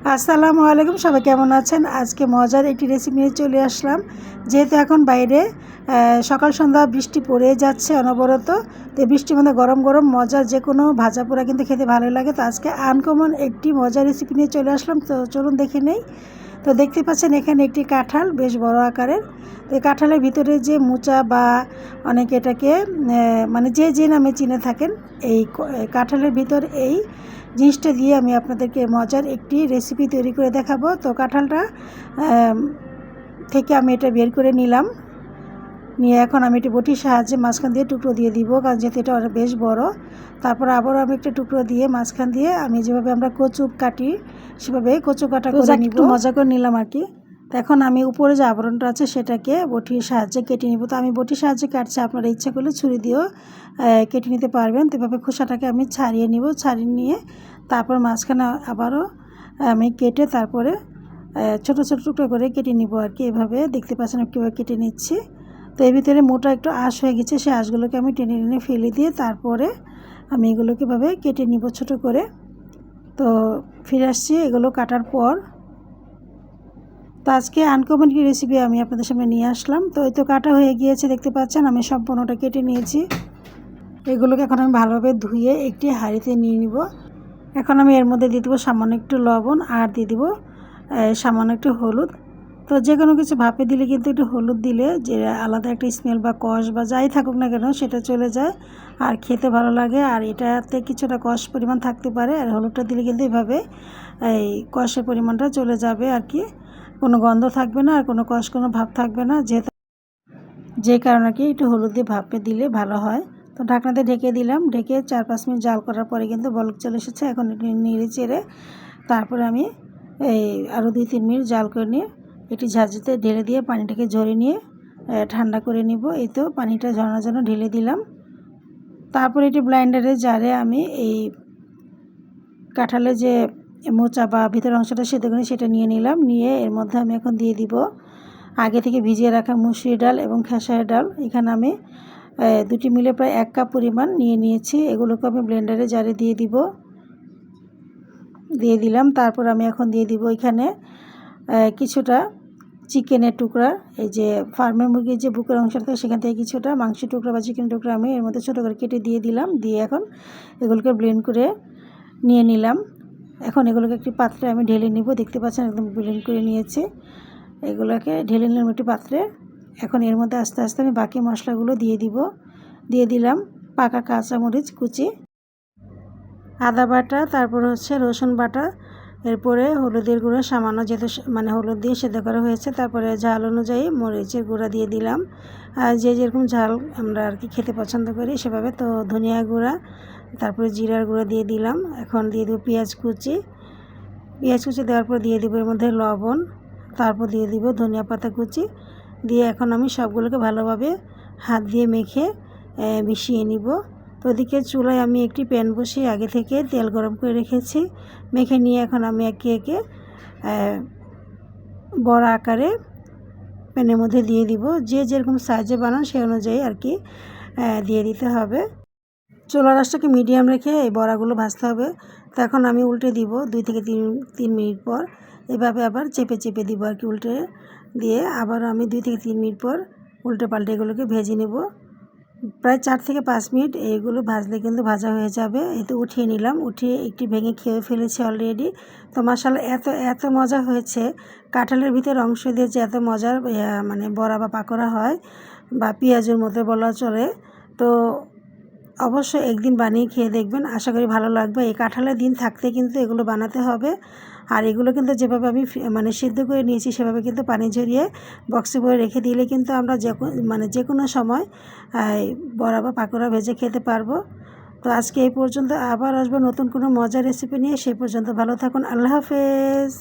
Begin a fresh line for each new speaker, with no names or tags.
আসসালামু আলাইকুম, সবাই কেমন আছেন? আজকে মজার একটি রেসিপি নিয়ে চলে আসলাম। যেহেতু এখন বাইরে সকাল সন্ধ্যা বৃষ্টি পড়ে যাচ্ছে অনবরত, তো বৃষ্টির মধ্যে গরম গরম মজার যে কোনো ভাজা পোড়া কিন্তু খেতে ভালো লাগে। তো আজকে আনকমন একটি মজার রেসিপি নিয়ে চলে আসলাম, তো চলুন দেখে নেই। তো দেখতে পাচ্ছেন এখানে একটি কাঁঠাল, বেশ বড় আকারের। তো এই কাঁঠালের ভিতরে যে মোচা বা অনেকে এটাকে মানে যে নামে চিনে থাকেন, এই কাঁঠালের ভিতর এই জিনিসটা দিয়ে আমি আপনাদেরকে মজার একটি রেসিপি তৈরি করে দেখাবো। তো কাঁঠালটা থেকে আমি এটা বের করে নিলাম, নিয়ে এখন আমি একটি বটির সাহায্যে মাঝখান দিয়ে টুকরো দিয়ে দিব, কারণ যেহেতু এটা অনেক বেশ বড়। তারপর আবারও আমি একটা টুকরো দিয়ে মাঝখান দিয়ে আমি যেভাবে আমরা কচু কাটি সেভাবে কচু কাটা করে নিব, একটু মজা করে নিলাম আর কি। তো এখন আমি উপরে যে আবরণটা আছে সেটাকে বটির সাহায্যে কেটে নিব। তো আমি বটির সাহায্যে কাটছি, আপনারা ইচ্ছা করলে ছুরি দিয়েও কেটে নিতে পারবেন। তো এভাবে খোসাটাকে আমি ছাড়িয়ে নিব, ছাড়িয়ে নিয়ে তারপর মাঝখানে আবারও আমি কেটে তারপরে ছোট ছোট টুকরো করে কেটে নিব আর কি। এভাবে দেখতে পাচ্ছেন আমি কীভাবে কেটে নিচ্ছি। তো এর ভিতরে মোটা একটু আঁশ হয়ে গেছে, সেই আঁশগুলোকে আমি টেনে টেনে ফেলে দিয়ে তারপরে আমি এগুলোকে এভাবে কেটে নিব ছোট করে। তো ফিরে আসছি এগুলো কাটার পর। তো আজকে আনকমন কি রেসিপি আমি আপনাদের সামনে নিয়ে আসলাম। তো এই তো কাটা হয়ে গিয়েছে, দেখতে পাচ্ছেন আমি সম্পূর্ণটা কেটে নিয়েছি। এগুলোকে এখন আমি ভালোভাবে ধুয়ে একটি হাঁড়িতে নিয়ে নিব। এখন আমি এর মধ্যে দিয়ে দেবো সামান্য একটু লবণ, আর দিয়ে দেবো সামান্য একটু হলুদ। তো যে কোনো কিছু ভাপে দিলে কিন্তু একটু হলুদ দিলে যে আলাদা একটা স্মেল বা কষ বা যাই থাকুক না কেন সেটা চলে যায়, আর খেতে ভালো লাগে। আর এটাতে কিছুটা কষ পরিমাণ থাকতে পারে, আর হলুদটা দিলে কিন্তু এইভাবে এই কষের পরিমাণটা চলে যাবে আর কি। কোনো গন্ধ থাকবে না আর কোনো কষ কোনো ভাব থাকবে না, যে কারণে কি একটু হলুদ দিয়ে ভাপে দিলে ভালো হয়। তো ঢাকনাতে ঢেকে দিলাম, ঢেকে 4-5 মিনিট জাল করার পরে কিন্তু বলক চলে এসেছে। এখন নেড়ে চেড়ে তারপরে আমি এই আরও 2-3 মিনিট জাল করে নিয়ে এটি ঝাঁঝিতে ঢেলে দিয়ে পানিটাকে ঝরিয়ে নিয়ে ঠান্ডা করে নিব। এই তো পানিটা ঝরানোর জন্য ঢেলে দিলাম। তারপরে এটি ব্লাইন্ডারে জারে আমি এই কাঁঠালের যে মোচা বা ভিতরের অংশটা সেদ্ধ করে সেটা নিয়ে নিলাম, নিয়ে এর মধ্যে আমি এখন দিয়ে দিব আগে থেকে ভিজিয়ে রাখা মুসুরি ডাল এবং খেসারি ডাল। এখানে আমি দুটি মিলে প্রায় 1 কাপ পরিমাণ নিয়ে নিয়েছি। এগুলোকে আমি ব্লেন্ডারে জারে দিয়ে দিলাম। তারপর আমি এখন দিয়ে দিব এখানে কিছুটা চিকেনের টুকরা, এই যে ফার্মের মুরগির যে বুকের অংশ থাকে সেখান থেকে কিছুটা মাংসের টুকরা বা চিকেন টুকরা আমি এর মধ্যে ছোটো করে কেটে দিয়ে দিলাম। দিয়ে এখন এগুলোকে ব্লেন্ড করে নিয়ে নিলাম। এখন এগুলোকে একটি পাত্রে আমি ঢেলে নিব। দেখতে পাচ্ছেন একদম ব্লেন্ড করে নিয়েছি। এগুলোকে ঢেলে নিলাম একটি পাত্রে। এখন এর মধ্যে আস্তে আস্তে আমি বাকি মশলাগুলো দিয়ে দিলাম পাকা কাঁচামরিচ কুচি, আদা বাটা, তারপর হচ্ছে রসুন বাটা, এরপরে হলুদের গুঁড়ো সামান্য, যেহেতু মানে হলুদ দিয়ে সেদ্ধ করা হয়েছে। তারপরে ঝাল অনুযায়ী মরিচের গুঁড়া দিয়ে দিলাম, আর যে যেরকম ঝাল আমরা আর কি খেতে পছন্দ করি সেভাবে। তো ধনিয়া গুঁড়া, তারপরে জিরার গুঁড়া দিয়ে দিলাম। এখন দিয়ে দেবো পেঁয়াজ কুচি দেওয়ার পর দিয়ে দেবো এর মধ্যে লবণ, তারপর দিয়ে দিব ধনিয়া পাতা কুচি দিয়ে এখন আমি সবগুলোকে ভালোভাবে হাত দিয়ে মেখে মিশিয়ে নিব। তো ওদিকে চুলায় আমি একটি প্যান বসিয়ে আগে থেকে তেল গরম করে রেখেছি। মেখে নিয়ে এখন আমি একে একে বড় আকারে প্যানের মধ্যে দিয়ে দিব। যে যেরকম সাইজে বানান সেই অনুযায়ী আর কি দিয়ে দিতে হবে। চুলার আঁচটাকে মিডিয়াম রেখে এই বড়াগুলো ভাজতে হবে। তো এখন আমি উল্টে দিব 2 থেকে 3 মিনিট পর। এভাবে আবার চেপে দিব আর কি, উল্টে দিয়ে আবার আমি 2 থেকে 3 মিনিট পর উল্টে পাল্টে এগুলোকে ভেজে নেব। প্রায় 4 থেকে 5 মিনিট এইগুলো ভাজলে কিন্তু ভাজা হয়ে যাবে। এতে উঠিয়ে নিলাম, উঠিয়ে একটি ভেঙে খেয়ে ফেলেছি অলরেডি। তো মাশাআল্লাহ এত মজা হয়েছে। কাঁঠালের ভিতর অংশ দিয়ে যে এত মজার মানে বড়া বা পাকোড়া হয় বা পেঁয়াজের মতো বলা চলে, তো অবশ্যই একদিন বানিয়ে খেয়ে দেখবেন, আশা করি ভালো লাগবে। এই কাঁঠালের দিন থাকতে কিন্তু এগুলো বানাতে হবে। আর এগুলো কিন্তু যেভাবে আমি মানে সিদ্ধ করে নিয়েছি সেভাবে কিন্তু পানি ঝরিয়ে বক্সে করে রেখে দিলে কিন্তু আমরা যে কোনো সময় বড়া বা পাকোড়া ভেজে খেতে পারবো। তো আজকে এই পর্যন্ত, আবার আসবো নতুন কোনো মজার রেসিপি নিয়ে। সেই পর্যন্ত ভালো থাকুন, আল্লাহ হাফেজ।